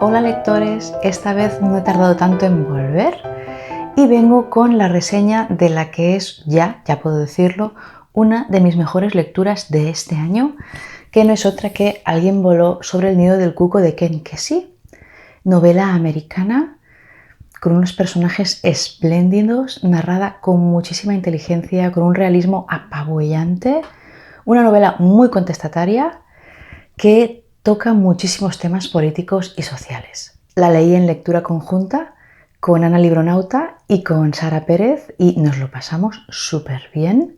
Hola lectores, esta vez no he tardado tanto en volver y vengo con la reseña de la que es ya puedo decirlo, una de mis mejores lecturas de este año, que no es otra que Alguien voló sobre el nido del cuco de Ken Kesey, novela americana con unos personajes espléndidos, narrada con muchísima inteligencia, con un realismo apabullante, una novela muy contestataria que toca muchísimos temas políticos y sociales. La leí en lectura conjunta con Ana Libronauta y con Sara Pérez y nos lo pasamos súper bien.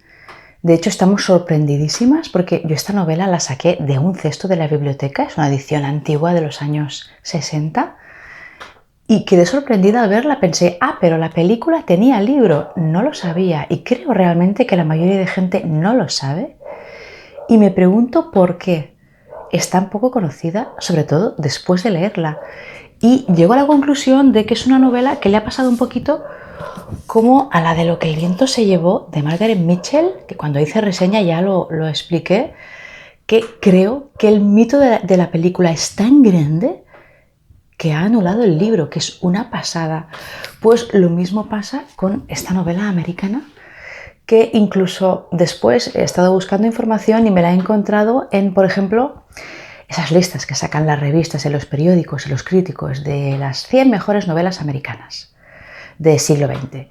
De hecho, estamos sorprendidísimas porque yo esta novela la saqué de un cesto de la biblioteca, es una edición antigua de los años 60, y quedé sorprendida al verla. Pensé, pero la película tenía libro, no lo sabía, y creo realmente que la mayoría de gente no lo sabe. Y me pregunto por qué es tan poco conocida, sobre todo después de leerla. Y llego a la conclusión de que es una novela que le ha pasado un poquito como a la de Lo que el viento se llevó de Margaret Mitchell, que cuando hice reseña ya lo expliqué, que creo que el mito de la película es tan grande que ha anulado el libro, que es una pasada. Pues lo mismo pasa con esta novela americana, que incluso después he estado buscando información y me la he encontrado en, por ejemplo, esas listas que sacan las revistas, en los periódicos y los críticos de las 100 mejores novelas americanas del siglo XX.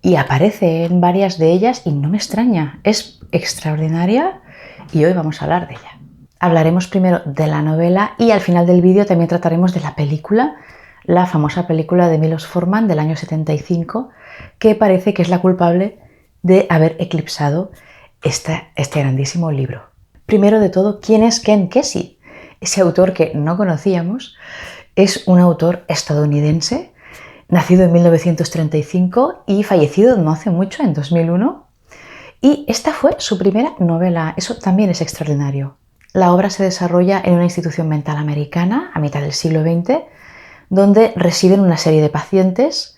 Y aparece en varias de ellas y no me extraña, es extraordinaria y hoy vamos a hablar de ella. Hablaremos primero de la novela y al final del vídeo también trataremos de la película, la famosa película de Milos Forman del año 75, que parece que es la culpable de haber eclipsado este grandísimo libro. Primero de todo, ¿quién es Ken Kesey? Ese autor que no conocíamos es un autor estadounidense, nacido en 1935 y fallecido no hace mucho, en 2001. Y esta fue su primera novela, eso también es extraordinario. La obra se desarrolla en una institución mental americana a mitad del siglo XX, donde residen una serie de pacientes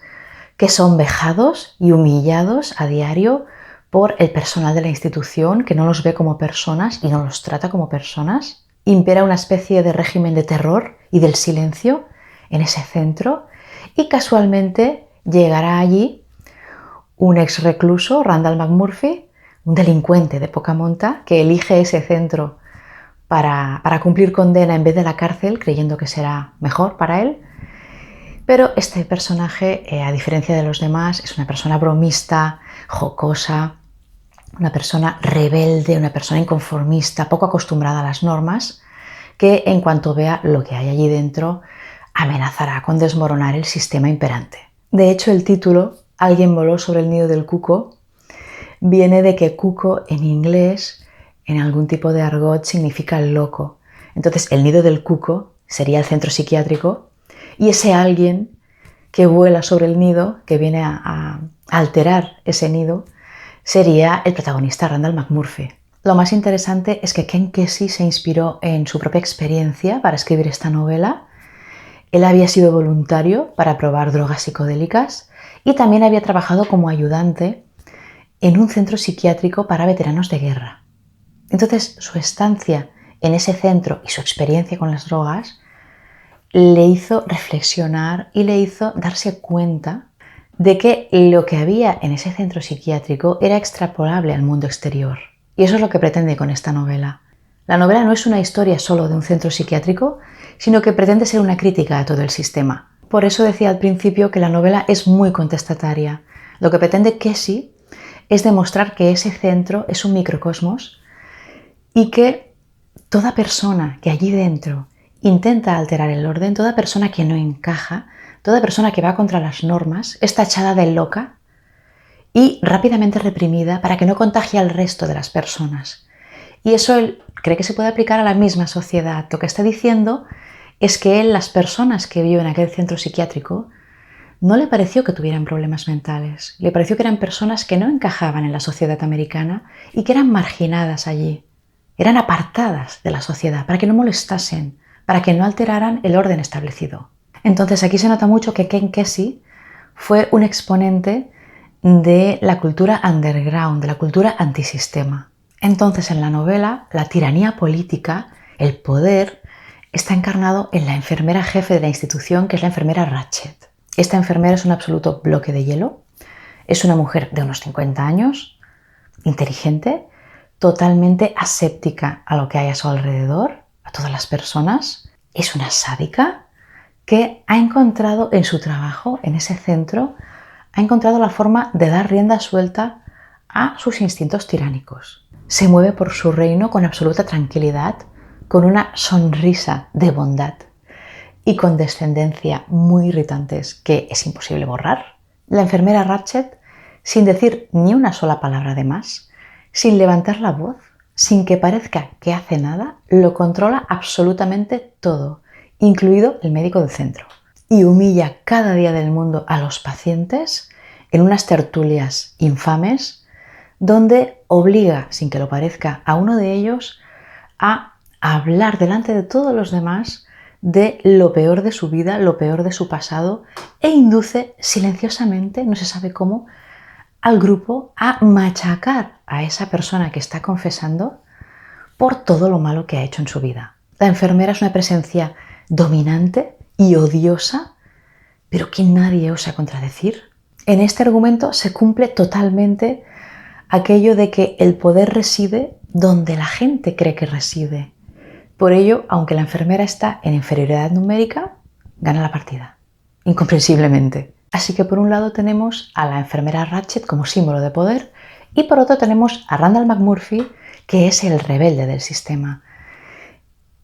que son vejados y humillados a diario por el personal de la institución, que no los ve como personas y no los trata como personas. Impera una especie de régimen de terror y del silencio en ese centro y casualmente llegará allí un ex recluso, Randall McMurphy, un delincuente de poca monta que elige ese centro para cumplir condena en vez de la cárcel, creyendo que será mejor para él. Pero este personaje, a diferencia de los demás, es una persona bromista, jocosa, una persona rebelde, una persona inconformista, poco acostumbrada a las normas, que en cuanto vea lo que hay allí dentro, amenazará con desmoronar el sistema imperante. De hecho, el título, Alguien voló sobre el nido del cuco, viene de que cuco en inglés, en algún tipo de argot, significa loco. Entonces, el nido del cuco sería el centro psiquiátrico y ese alguien que vuela sobre el nido, que viene a alterar ese nido, sería el protagonista Randall McMurphy. Lo más interesante es que Ken Kesey se inspiró en su propia experiencia para escribir esta novela. Él había sido voluntario para probar drogas psicodélicas y también había trabajado como ayudante en un centro psiquiátrico para veteranos de guerra. Entonces, su estancia en ese centro y su experiencia con las drogas le hizo reflexionar y le hizo darse cuenta de que lo que había en ese centro psiquiátrico era extrapolable al mundo exterior. Y eso es lo que pretende con esta novela. La novela no es una historia solo de un centro psiquiátrico, sino que pretende ser una crítica a todo el sistema. Por eso decía al principio que la novela es muy contestataria. Lo que pretende Kesey es demostrar que ese centro es un microcosmos y que toda persona que allí dentro intenta alterar el orden, toda persona que no encaja, toda persona que va contra las normas, es tachada de loca y rápidamente reprimida para que no contagie al resto de las personas. Y eso él cree que se puede aplicar a la misma sociedad. Lo que está diciendo es que él, las personas que vio en aquel centro psiquiátrico, no le pareció que tuvieran problemas mentales, le pareció que eran personas que no encajaban en la sociedad americana y que eran marginadas allí, eran apartadas de la sociedad para que no molestasen, para que no alteraran el orden establecido. Entonces aquí se nota mucho que Ken Kesey fue un exponente de la cultura underground, de la cultura antisistema. Entonces en la novela la tiranía política, el poder, está encarnado en la enfermera jefe de la institución, que es la enfermera Ratched. Esta enfermera es un absoluto bloque de hielo. Es una mujer de unos 50 años, inteligente, totalmente aséptica a lo que hay a su alrededor, a todas las personas. Es una sádica que ha encontrado en su trabajo, en ese centro, ha encontrado la forma de dar rienda suelta a sus instintos tiránicos. Se mueve por su reino con absoluta tranquilidad, con una sonrisa de bondad y con descendencia muy irritantes que es imposible borrar. La enfermera Ratched, sin decir ni una sola palabra de más, sin levantar la voz, sin que parezca que hace nada, lo controla absolutamente todo, incluido el médico del centro. Y humilla cada día del mundo a los pacientes en unas tertulias infames donde obliga, sin que lo parezca, a uno de ellos a hablar delante de todos los demás de lo peor de su vida, lo peor de su pasado, e induce silenciosamente, no se sabe cómo, al grupo a machacar a esa persona que está confesando por todo lo malo que ha hecho en su vida. La enfermera es una presencia dominante y odiosa, pero que nadie osa contradecir. En este argumento se cumple totalmente aquello de que el poder reside donde la gente cree que reside. Por ello, aunque la enfermera está en inferioridad numérica, gana la partida, incomprensiblemente. Así que por un lado tenemos a la enfermera Ratched como símbolo de poder y por otro tenemos a Randall McMurphy, que es el rebelde del sistema.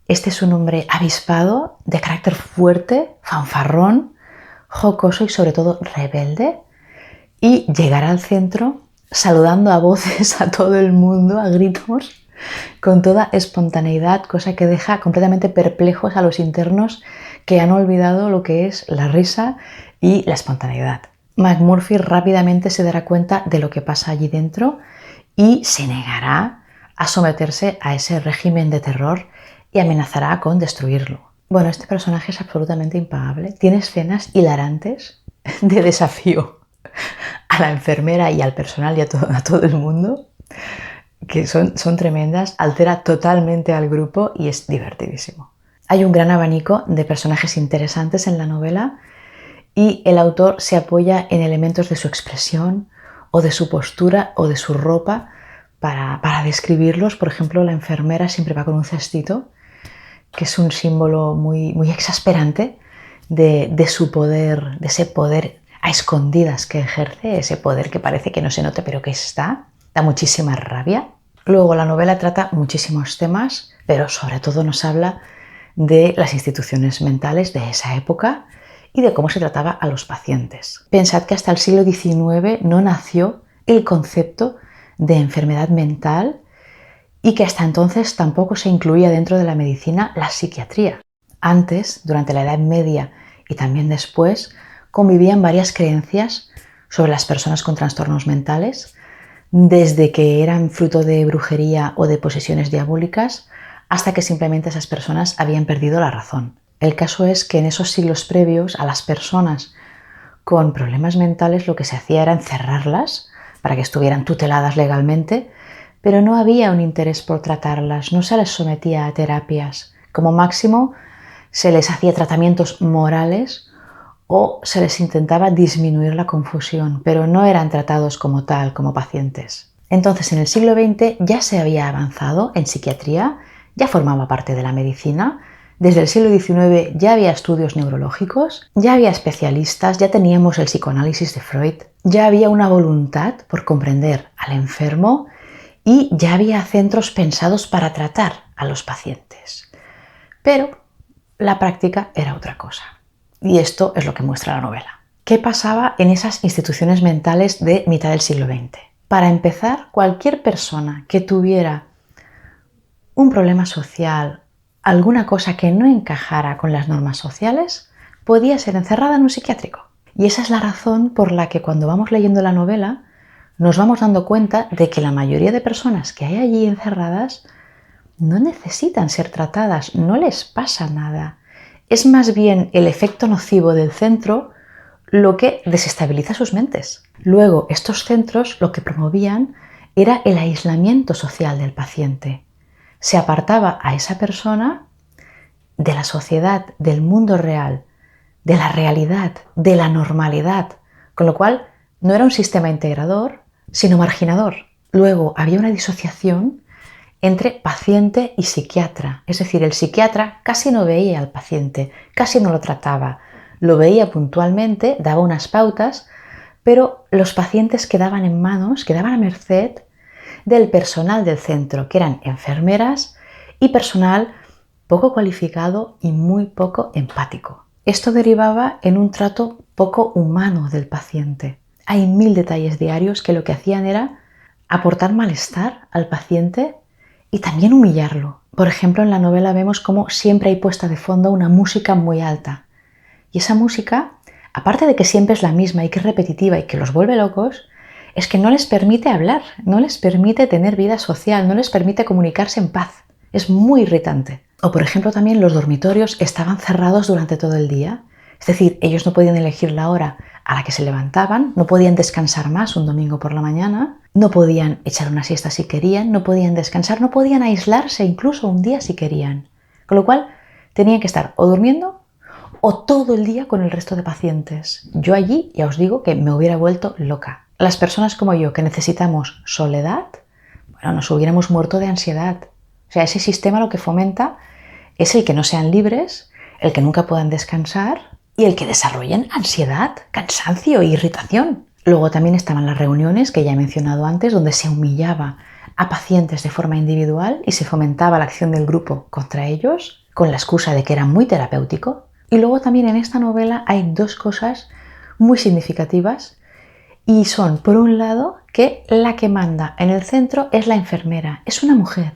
Este es un hombre avispado, de carácter fuerte, fanfarrón, jocoso y sobre todo rebelde, y llegará al centro saludando a voces a todo el mundo, a gritos, con toda espontaneidad, cosa que deja completamente perplejos a los internos que han olvidado lo que es la risa y la espontaneidad. McMurphy rápidamente se dará cuenta de lo que pasa allí dentro y se negará a someterse a ese régimen de terror y amenazará con destruirlo. Bueno, este personaje es absolutamente impagable. Tiene escenas hilarantes de desafío a la enfermera y al personal y a todo el mundo, que son tremendas, altera totalmente al grupo y es divertidísimo. Hay un gran abanico de personajes interesantes en la novela y el autor se apoya en elementos de su expresión o de su postura o de su ropa para describirlos. Por ejemplo, la enfermera siempre va con un cestito, que es un símbolo muy exasperante de su poder, de ese poder a escondidas que ejerce, ese poder que parece que no se note pero que está, da muchísima rabia. Luego la novela trata muchísimos temas, pero sobre todo nos habla de las instituciones mentales de esa época y de cómo se trataba a los pacientes. Pensad que hasta el siglo XIX no nació el concepto de enfermedad mental y que hasta entonces tampoco se incluía dentro de la medicina la psiquiatría. Antes, durante la Edad Media y también después, convivían varias creencias sobre las personas con trastornos mentales, desde que eran fruto de brujería o de posesiones diabólicas, hasta que simplemente esas personas habían perdido la razón. El caso es que en esos siglos previos a las personas con problemas mentales lo que se hacía era encerrarlas para que estuvieran tuteladas legalmente, pero no había un interés por tratarlas, no se les sometía a terapias. Como máximo se les hacía tratamientos morales o se les intentaba disminuir la confusión, pero no eran tratados como tal, como pacientes. Entonces, en el siglo XX ya se había avanzado en psiquiatría, ya formaba parte de la medicina. Desde el siglo XIX ya había estudios neurológicos, ya había especialistas, ya teníamos el psicoanálisis de Freud, ya había una voluntad por comprender al enfermo y ya había centros pensados para tratar a los pacientes. Pero la práctica era otra cosa. Y esto es lo que muestra la novela. ¿Qué pasaba en esas instituciones mentales de mitad del siglo XX? Para empezar, cualquier persona que tuviera un problema social, alguna cosa que no encajara con las normas sociales, podía ser encerrada en un psiquiátrico. Y esa es la razón por la que cuando vamos leyendo la novela nos vamos dando cuenta de que la mayoría de personas que hay allí encerradas no necesitan ser tratadas, no les pasa nada. Es más bien el efecto nocivo del centro lo que desestabiliza sus mentes. Luego, estos centros lo que promovían era el aislamiento social del paciente. Se apartaba a esa persona de la sociedad, del mundo real, de la realidad, de la normalidad, con lo cual no era un sistema integrador, sino marginador. Luego había una disociación entre paciente y psiquiatra, es decir, el psiquiatra casi no veía al paciente, casi no lo trataba, lo veía puntualmente, daba unas pautas, pero los pacientes quedaban en manos, quedaban a merced del personal del centro, que eran enfermeras y personal poco cualificado y muy poco empático. Esto derivaba en un trato poco humano del paciente. Hay 1000 detalles diarios que lo que hacían era aportar malestar al paciente y también humillarlo. Por ejemplo, en la novela vemos cómo siempre hay puesta de fondo una música muy alta. Y esa música, aparte de que siempre es la misma y que es repetitiva y que los vuelve locos, es que no les permite hablar, no les permite tener vida social, no les permite comunicarse en paz. Es muy irritante. O por ejemplo también los dormitorios estaban cerrados durante todo el día. Es decir, ellos no podían elegir la hora a la que se levantaban, no podían descansar más un domingo por la mañana, no podían echar una siesta si querían, no podían descansar, no podían aislarse incluso un día si querían. Con lo cual tenían que estar o durmiendo o todo el día con el resto de pacientes. Yo allí ya os digo que me hubiera vuelto loca. Las personas como yo que necesitamos soledad, bueno, nos hubiéramos muerto de ansiedad. O sea, ese sistema lo que fomenta es el que no sean libres, el que nunca puedan descansar y el que desarrollen ansiedad, cansancio e irritación. Luego también estaban las reuniones que ya he mencionado antes, donde se humillaba a pacientes de forma individual y se fomentaba la acción del grupo contra ellos, con la excusa de que era muy terapéutico. Y luego también en esta novela hay dos cosas muy significativas y son, por un lado, que la que manda en el centro es la enfermera, es una mujer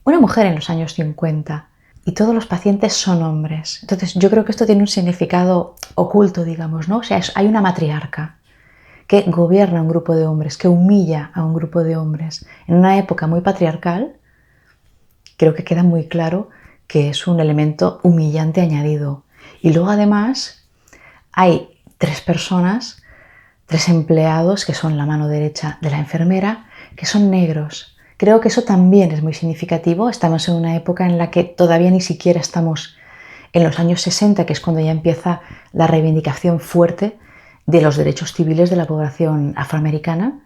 en los años 50 y todos los pacientes son hombres. Entonces yo creo que esto tiene un significado oculto, digamos, ¿no? O sea, hay una matriarca que gobierna un grupo de hombres, que humilla a un grupo de hombres. En una época muy patriarcal, creo que queda muy claro que es un elemento humillante añadido. Y luego además hay 3 personas, 3 empleados que son la mano derecha de la enfermera, que son negros. Creo que eso también es muy significativo. Estamos en una época en la que todavía ni siquiera estamos en los años 60, que es cuando ya empieza la reivindicación fuerte de los derechos civiles de la población afroamericana.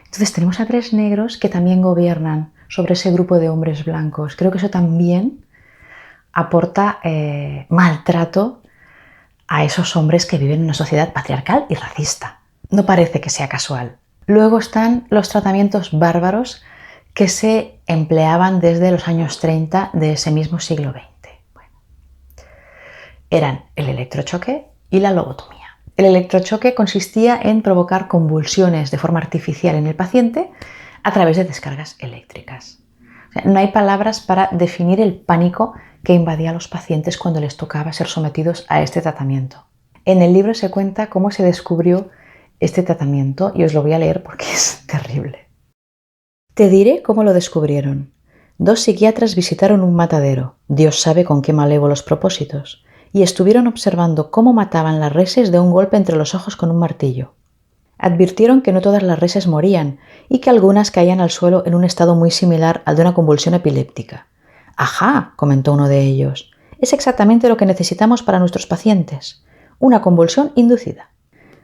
Entonces tenemos a 3 negros que también gobiernan sobre ese grupo de hombres blancos. Creo que eso también aporta maltrato a esos hombres que viven en una sociedad patriarcal y racista. No parece que sea casual. Luego están los tratamientos bárbaros que se empleaban desde los años 30 de ese mismo siglo XX. Bueno, eran el electrochoque y la lobotomía. El electrochoque consistía en provocar convulsiones de forma artificial en el paciente a través de descargas eléctricas. O sea, no hay palabras para definir el pánico que invadía a los pacientes cuando les tocaba ser sometidos a este tratamiento. En el libro se cuenta cómo se descubrió este tratamiento y os lo voy a leer porque es terrible. Te diré cómo lo descubrieron. 2 psiquiatras visitaron un matadero, Dios sabe con qué malévolos propósitos, y estuvieron observando cómo mataban las reses de un golpe entre los ojos con un martillo. Advirtieron que no todas las reses morían y que algunas caían al suelo en un estado muy similar al de una convulsión epiléptica. «Ajá», comentó uno de ellos, «es exactamente lo que necesitamos para nuestros pacientes, una convulsión inducida».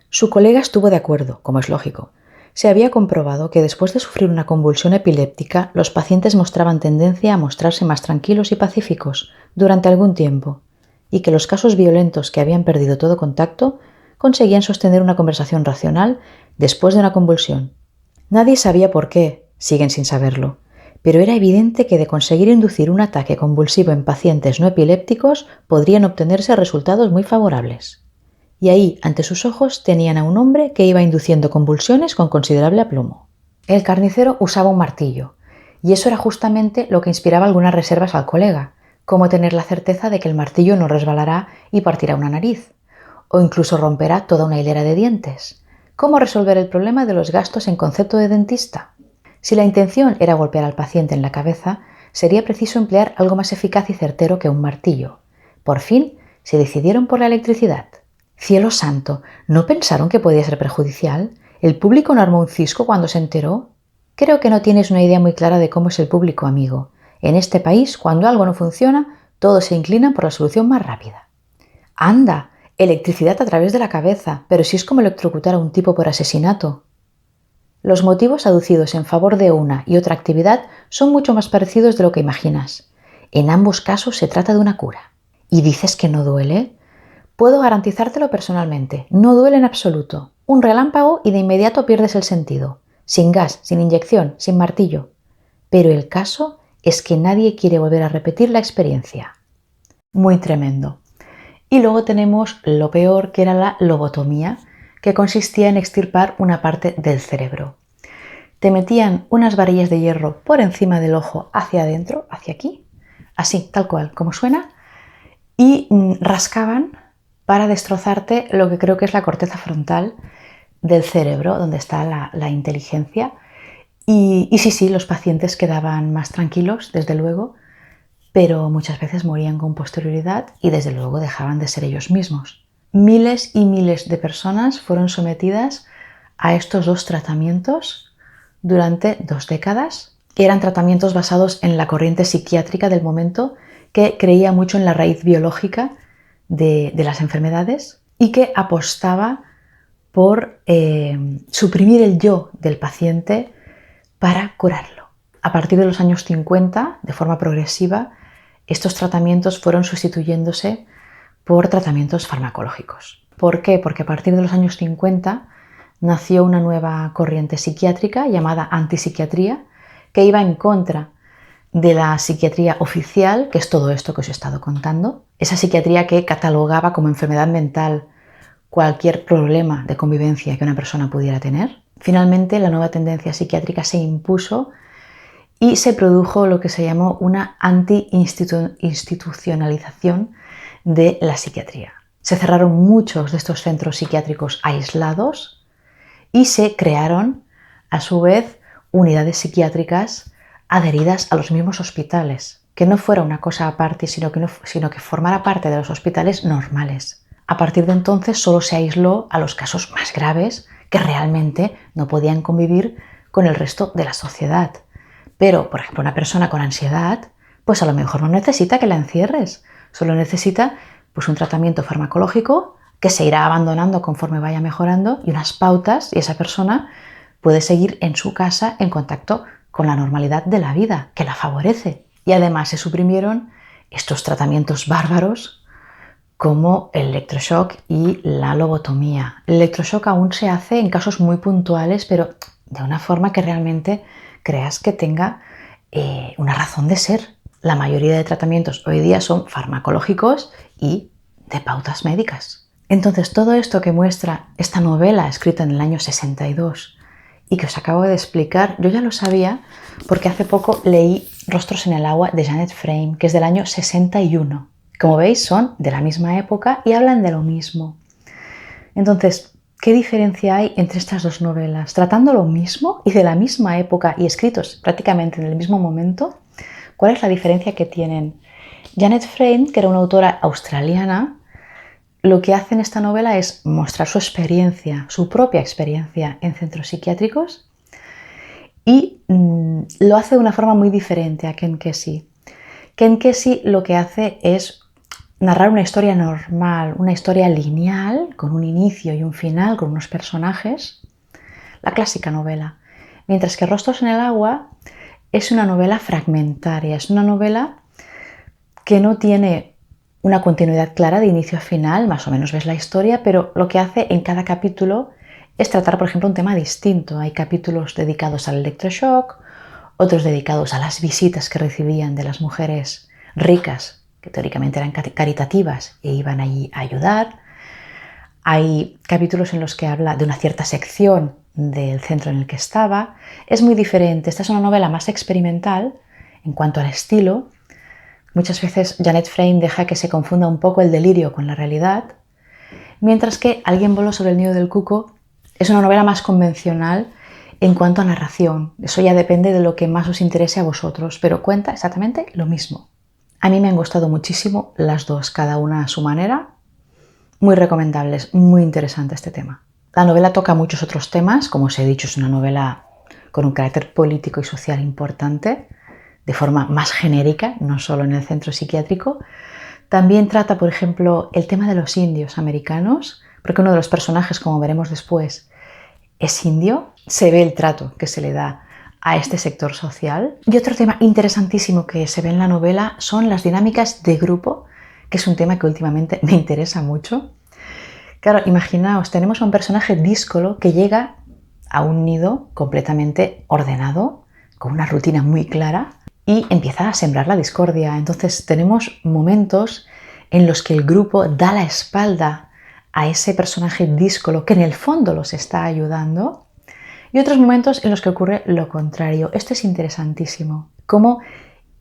Su colega estuvo de acuerdo, como es lógico. Se había comprobado que después de sufrir una convulsión epiléptica, los pacientes mostraban tendencia a mostrarse más tranquilos y pacíficos durante algún tiempo, y que los casos violentos que habían perdido todo contacto conseguían sostener una conversación racional después de una convulsión. Nadie sabía por qué, siguen sin saberlo, pero era evidente que de conseguir inducir un ataque convulsivo en pacientes no epilépticos podrían obtenerse resultados muy favorables. Y ahí, ante sus ojos, tenían a un hombre que iba induciendo convulsiones con considerable aplomo. El carnicero usaba un martillo, y eso era justamente lo que inspiraba algunas reservas al colega, como tener la certeza de que el martillo no resbalará y partirá una nariz, o incluso romperá toda una hilera de dientes. ¿Cómo resolver el problema de los gastos en concepto de dentista? Si la intención era golpear al paciente en la cabeza, sería preciso emplear algo más eficaz y certero que un martillo. Por fin, se decidieron por la electricidad. ¡Cielo santo! ¿No pensaron que podía ser perjudicial? ¿El público no armó un cisco cuando se enteró? Creo que no tienes una idea muy clara de cómo es el público, amigo. En este país, cuando algo no funciona, Todos se inclinan por la solución más rápida. ¡Anda! Electricidad a través de la cabeza, pero si es como electrocutar a un tipo por asesinato. Los motivos aducidos en favor de una y otra actividad son mucho más parecidos de lo que imaginas. En ambos casos se trata de una cura. ¿Y dices que no duele? Puedo garantizártelo personalmente, no duele en absoluto. Un relámpago y de inmediato pierdes el sentido. Sin gas, sin inyección, sin martillo. Pero el caso es que nadie quiere volver a repetir la experiencia. Muy tremendo. Y luego tenemos lo peor, que era la lobotomía, que consistía en extirpar una parte del cerebro. Te metían unas varillas de hierro por encima del ojo hacia adentro, hacia aquí, así, tal cual, como suena, y rascaban para destrozarte lo que creo que es la corteza frontal del cerebro, donde está la inteligencia. Y sí, los pacientes quedaban más tranquilos, desde luego, pero muchas veces morían con posterioridad y desde luego dejaban de ser ellos mismos. Miles y miles de personas fueron sometidas a estos dos tratamientos durante 2 décadas. Eran tratamientos basados en la corriente psiquiátrica del momento, que creía mucho en la raíz biológica de las enfermedades y que apostaba por suprimir el yo del paciente para curarlo. A partir de los años 50, de forma progresiva, estos tratamientos fueron sustituyéndose por tratamientos farmacológicos. ¿Por qué? Porque a partir de los años 50 nació una nueva corriente psiquiátrica llamada antipsiquiatría, que iba en contra de la psiquiatría oficial, que es todo esto que os he estado contando. Esa psiquiatría que catalogaba como enfermedad mental cualquier problema de convivencia que una persona pudiera tener. Finalmente, la nueva tendencia psiquiátrica se impuso y se produjo lo que se llamó una anti-institucionalización de la psiquiatría. Se cerraron muchos de estos centros psiquiátricos aislados y se crearon, a su vez, unidades psiquiátricas adheridas a los mismos hospitales, que no fuera una cosa aparte, sino que formara parte de los hospitales normales. A partir de entonces solo se aisló a los casos más graves que realmente no podían convivir con el resto de la sociedad. Pero, por ejemplo, una persona con ansiedad, pues a lo mejor no necesita que la encierres, solo necesita pues un tratamiento farmacológico que se irá abandonando conforme vaya mejorando y unas pautas, y esa persona puede seguir en su casa en contacto con la normalidad de la vida, que la favorece. Y además se suprimieron estos tratamientos bárbaros como el electroshock y la lobotomía. El electroshock aún se hace en casos muy puntuales, pero de una forma que realmente creas que tenga una razón de ser. La mayoría de tratamientos hoy día son farmacológicos y de pautas médicas. Entonces, todo esto que muestra esta novela escrita en el año 62 y que os acabo de explicar, yo ya lo sabía porque hace poco leí Rostros en el agua de Janet Frame, que es del año 61. Como veis, son de la misma época y hablan de lo mismo. Entonces, ¿qué diferencia hay entre estas dos novelas? Tratando lo mismo y de la misma época y escritos prácticamente en el mismo momento, ¿cuál es la diferencia que tienen? Janet Frame, que era una autora australiana, lo que hace en esta novela es mostrar su experiencia, su propia experiencia en centros psiquiátricos, y lo hace de una forma muy diferente a Ken Kesey. Ken Kesey lo que hace es narrar una historia normal, una historia lineal, con un inicio y un final, con unos personajes, la clásica novela. Mientras que Rostros en el agua es una novela fragmentaria, es una novela que no tiene una continuidad clara de inicio a final, más o menos ves la historia, pero lo que hace en cada capítulo es tratar, por ejemplo, un tema distinto. Hay capítulos dedicados al electroshock, otros dedicados a las visitas que recibían de las mujeres ricas, que teóricamente eran caritativas e iban allí a ayudar. Hay capítulos en los que habla de una cierta sección del centro en el que estaba. Es muy diferente. Esta es una novela más experimental en cuanto al estilo. Muchas veces Janet Frame deja que se confunda un poco el delirio con la realidad, mientras que Alguien voló sobre el nido del cuco es una novela más convencional en cuanto a narración. Eso ya depende de lo que más os interese a vosotros, pero cuenta exactamente lo mismo. A mí me han gustado muchísimo las dos, cada una a su manera. Muy recomendables, muy interesante este tema. La novela toca muchos otros temas, como os he dicho, es una novela con un carácter político y social importante, de forma más genérica, no solo en el centro psiquiátrico. También trata, por ejemplo, el tema de los indios americanos, porque uno de los personajes, como veremos después, es indio. Se ve el trato que se le da a este sector social. Y otro tema interesantísimo que se ve en la novela son las dinámicas de grupo, que es un tema que últimamente me interesa mucho. Claro, imaginaos, tenemos a un personaje díscolo que llega a un nido completamente ordenado, con una rutina muy clara, y empieza a sembrar la discordia. Entonces tenemos momentos en los que el grupo da la espalda a ese personaje díscolo que en el fondo los está ayudando, y otros momentos en los que ocurre lo contrario. Esto es interesantísimo, cómo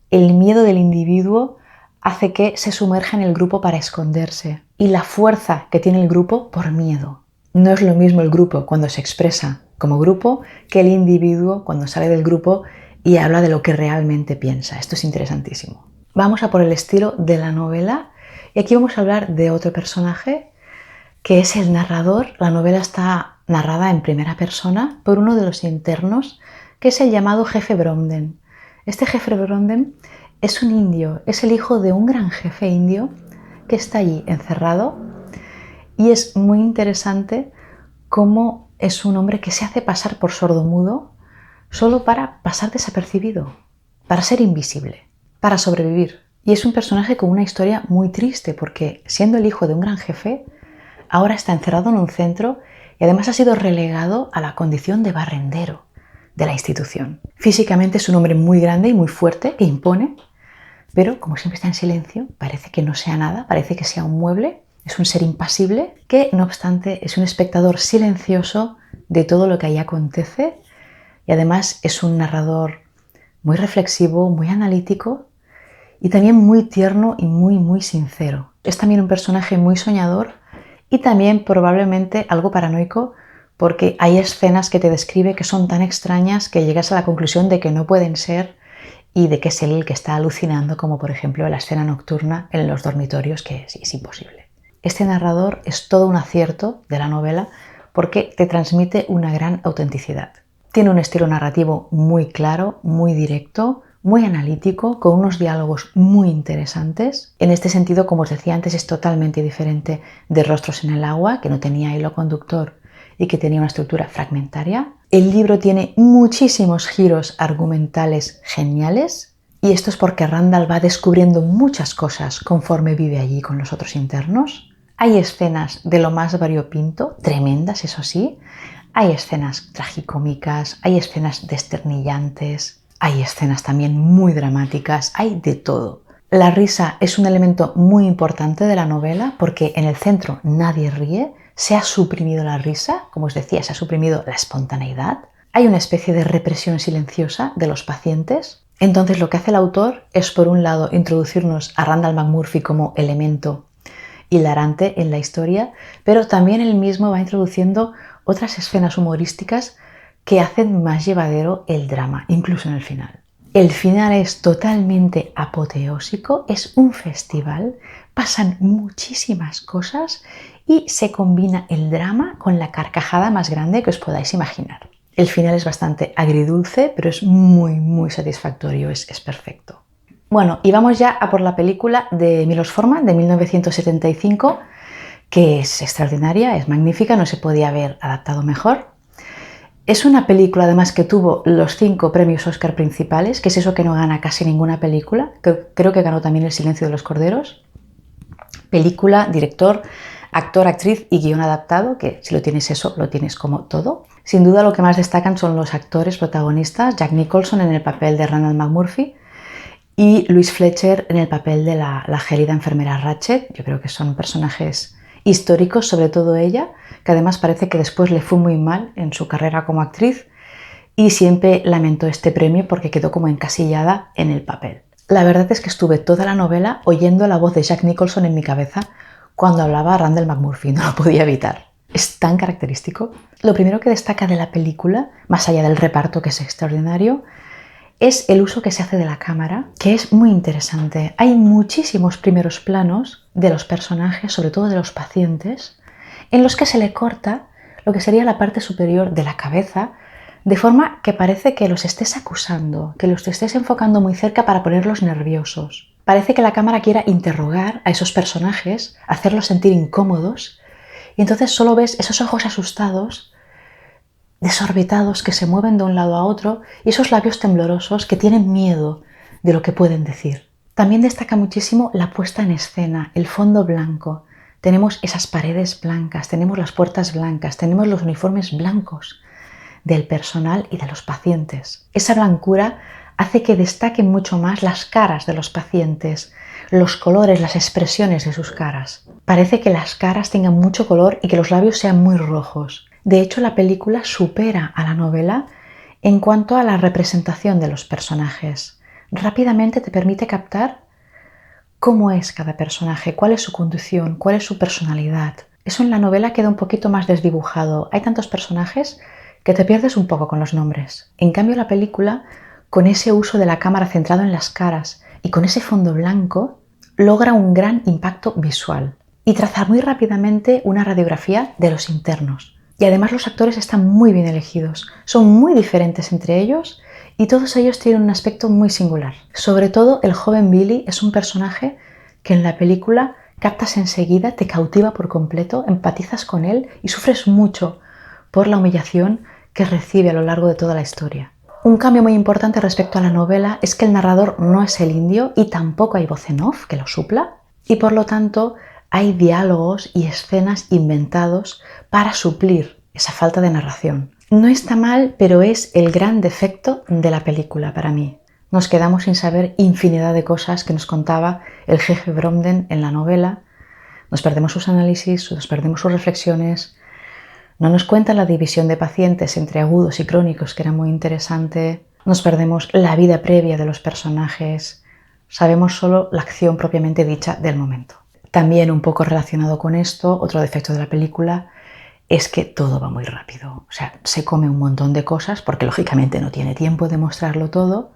el miedo del individuo hace que se sumerja en el grupo para esconderse, y la fuerza que tiene el grupo por miedo. No es lo mismo el grupo cuando se expresa como grupo que el individuo cuando sale del grupo y habla de lo que realmente piensa. Esto es interesantísimo. Vamos a por el estilo de la novela, y aquí vamos a hablar de otro personaje que es el narrador. La novela está narrada en primera persona por uno de los internos, que es el llamado jefe Bromden. Este jefe Bromden es un indio, es el hijo de un gran jefe indio que está allí encerrado, y es muy interesante cómo es un hombre que se hace pasar por sordomudo solo para pasar desapercibido, para ser invisible, para sobrevivir. Y es un personaje con una historia muy triste, porque siendo el hijo de un gran jefe, ahora está encerrado en un centro y además ha sido relegado a la condición de barrendero de la institución. Físicamente es un hombre muy grande y muy fuerte que impone, pero como siempre está en silencio, parece que no sea nada, parece que sea un mueble. Es un ser impasible que, no obstante, es un espectador silencioso de todo lo que ahí acontece, y además es un narrador muy reflexivo, muy analítico y también muy tierno y muy sincero. Es también un personaje muy soñador y también probablemente algo paranoico, porque hay escenas que te describe que son tan extrañas que llegas a la conclusión de que no pueden ser y de que es él el que está alucinando, como por ejemplo la escena nocturna en los dormitorios, que es imposible. Este narrador es todo un acierto de la novela porque te transmite una gran autenticidad. Tiene un estilo narrativo muy claro, muy directo, muy analítico, con unos diálogos muy interesantes. En este sentido, como os decía antes, es totalmente diferente de Rostros en el agua, que no tenía hilo conductor y que tenía una estructura fragmentaria. El libro tiene muchísimos giros argumentales geniales, y esto es porque Randall va descubriendo muchas cosas conforme vive allí con los otros internos. Hay escenas de lo más variopinto, tremendas, eso sí. Hay escenas tragicómicas, hay escenas desternillantes, hay escenas también muy dramáticas, hay de todo. La risa es un elemento muy importante de la novela porque en el centro nadie ríe, se ha suprimido la risa, como os decía, se ha suprimido la espontaneidad. Hay una especie de represión silenciosa de los pacientes. Entonces lo que hace el autor es, por un lado, introducirnos a Randall McMurphy como elemento hilarante en la historia, pero también él mismo va introduciendo otras escenas humorísticas que hacen más llevadero el drama, incluso en el final. El final es totalmente apoteósico, es un festival, pasan muchísimas cosas y se combina el drama con la carcajada más grande que os podáis imaginar. El final es bastante agridulce, pero es muy satisfactorio, es perfecto. Bueno, y vamos ya a por la película de Milos Forman de 1975, que es extraordinaria, es magnífica, no se podía haber adaptado mejor. Es una película además que tuvo los 5 premios Oscar principales, que es eso que no gana casi ninguna película. Creo que ganó también El silencio de los corderos. Película, director, actor, actriz y guión adaptado, que si lo tienes eso, lo tienes como todo. Sin duda lo que más destacan son los actores protagonistas, Jack Nicholson en el papel de Randall McMurphy y Louise Fletcher en el papel de la gélida enfermera Ratched. Yo creo que son personajes históricos, sobre todo ella, que además parece que después le fue muy mal en su carrera como actriz y siempre lamentó este premio porque quedó como encasillada en el papel. La verdad es que estuve toda la novela oyendo la voz de Jack Nicholson en mi cabeza cuando hablaba a Randall McMurphy, no lo podía evitar. Es tan característico. Lo primero que destaca de la película, más allá del reparto que es extraordinario, es el uso que se hace de la cámara, que es muy interesante. Hay muchísimos primeros planos de los personajes, sobre todo de los pacientes, en los que se le corta lo que sería la parte superior de la cabeza de forma que parece que los estés acusando, que los estés enfocando muy cerca para ponerlos nerviosos. Parece que la cámara quiera interrogar a esos personajes, hacerlos sentir incómodos, y entonces solo ves esos ojos asustados, desorbitados, que se mueven de un lado a otro, y esos labios temblorosos que tienen miedo de lo que pueden decir. También destaca muchísimo la puesta en escena, el fondo blanco. Tenemos esas paredes blancas, tenemos las puertas blancas, tenemos los uniformes blancos del personal y de los pacientes. Esa blancura hace que destaquen mucho más las caras de los pacientes, los colores, las expresiones de sus caras. Parece que las caras tengan mucho color y que los labios sean muy rojos. De hecho, la película supera a la novela en cuanto a la representación de los personajes. Rápidamente te permite captar cómo es cada personaje, cuál es su condición, cuál es su personalidad. Eso en la novela queda un poquito más desdibujado. Hay tantos personajes que te pierdes un poco con los nombres. En cambio, la película, con ese uso de la cámara centrado en las caras y con ese fondo blanco, logra un gran impacto visual y traza muy rápidamente una radiografía de los internos. Y además los actores están muy bien elegidos, son muy diferentes entre ellos y todos ellos tienen un aspecto muy singular. Sobre todo el joven Billy es un personaje que en la película captas enseguida, te cautiva por completo, empatizas con él y sufres mucho por la humillación que recibe a lo largo de toda la historia. Un cambio muy importante respecto a la novela es que el narrador no es el indio y tampoco hay voz en off que lo supla, y por lo tanto hay diálogos y escenas inventados para suplir esa falta de narración. No está mal, pero es el gran defecto de la película para mí. Nos quedamos sin saber infinidad de cosas que nos contaba el jefe Bromden en la novela. Nos perdemos sus análisis, nos perdemos sus reflexiones. No nos cuenta la división de pacientes entre agudos y crónicos, que era muy interesante. Nos perdemos la vida previa de los personajes. Sabemos solo la acción propiamente dicha del momento. También un poco relacionado con esto, otro defecto de la película es que todo va muy rápido. O sea, se come un montón de cosas porque lógicamente no tiene tiempo de mostrarlo todo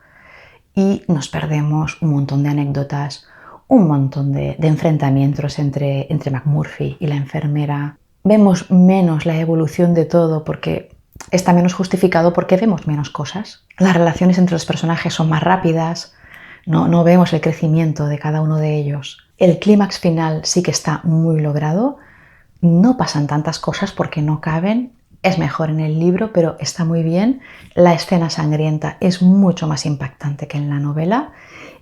y nos perdemos un montón de anécdotas, un montón de enfrentamientos entre McMurphy y la enfermera. Vemos menos la evolución de todo porque está menos justificado porque vemos menos cosas. Las relaciones entre los personajes son más rápidas, no vemos el crecimiento de cada uno de ellos. El clímax final sí que está muy logrado. No pasan tantas cosas porque no caben. Es mejor en el libro, pero está muy bien. La escena sangrienta es mucho más impactante que en la novela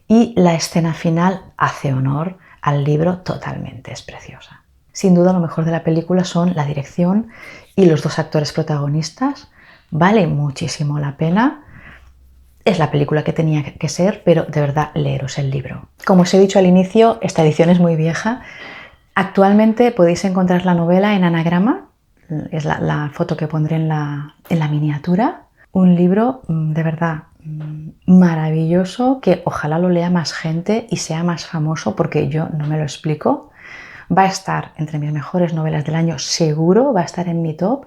y la escena final hace honor al libro totalmente. Es preciosa. Sin duda lo mejor de la película son la dirección y los dos actores protagonistas. Vale muchísimo la pena. Es la película que tenía que ser, pero de verdad leeros el libro. Como os he dicho al inicio, esta edición es muy vieja. Actualmente podéis encontrar la novela en anagrama, es la foto que pondré en la miniatura. Un libro de verdad maravilloso que ojalá lo lea más gente y sea más famoso porque yo no me lo explico. Va a estar entre mis mejores novelas del año seguro, va a estar en mi top.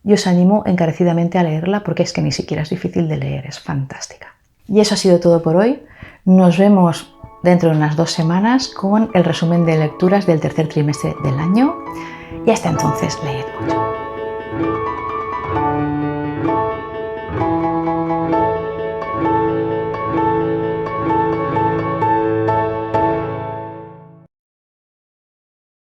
Y os animo encarecidamente a leerla porque es que ni siquiera es difícil de leer, es fantástica. Y eso ha sido todo por hoy. Nos vemos dentro de unas 2 semanas con el resumen de lecturas del tercer trimestre del año. Y hasta entonces, leed mucho.